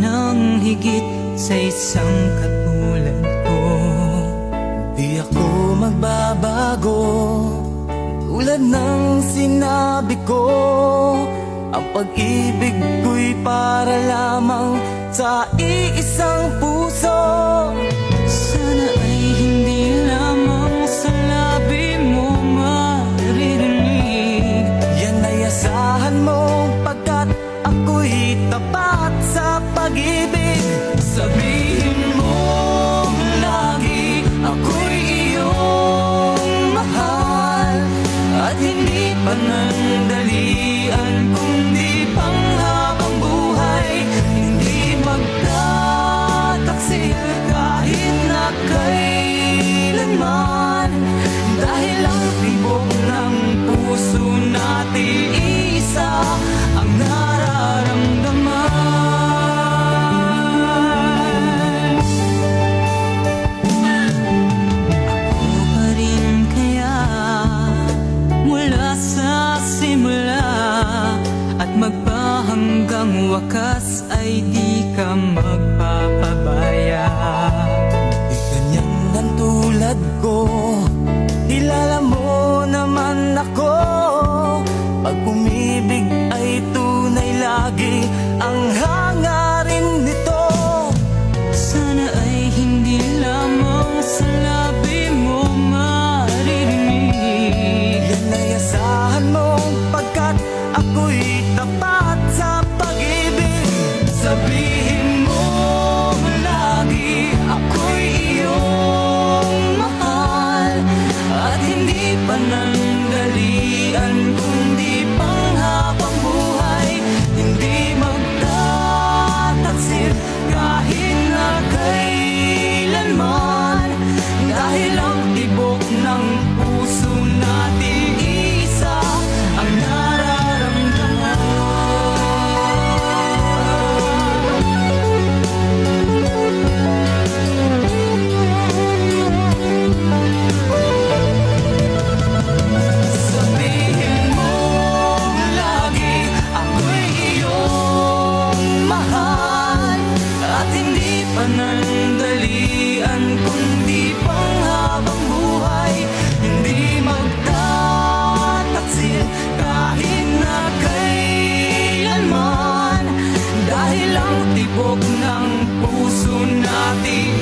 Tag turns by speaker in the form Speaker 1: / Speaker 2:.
Speaker 1: ng higit sa isang katulad ko.
Speaker 2: Di ako magbabago, tulad ng sinabi ko. Ang pag-ibig ko'y para lamang sa iisang puso.
Speaker 1: Sana ay hindi lamang sa labi mo maririnig.
Speaker 2: Yan ay asahan mo, pagkat ako'y tapat sa pag-ibig.
Speaker 1: Sabihin mo lagi ako'y iyong mahal, at hindi panandalian kundi panghabang buhay. Hindi magtataksil kahit na kailanman, dahil ang tibok ng puso natin isa ang nararamdaman. Hanggang wakas ay di ka magpapabaya.
Speaker 2: Di kanyang ng tulad ko, kilala mo naman ako. Pag umibig ay tunay lagi ang hangarin nito.
Speaker 1: Sana ay hindi lamang sa labi mo maririnig.
Speaker 2: Yan ay asahan mo, pagkat ako'y tapat sa pag-ibig.
Speaker 1: Sabihin mo lagi ako'y iyong mahal, at hindi panandalian kundi panghabang buhay. Hindi magtataksil kahit na kailanman, dahil ang tibok ng puso natin isa ang panandalian kundi panghabang buhay. Hindi magtataksil kahit na kailanman, dahil ang tibok ng puso natin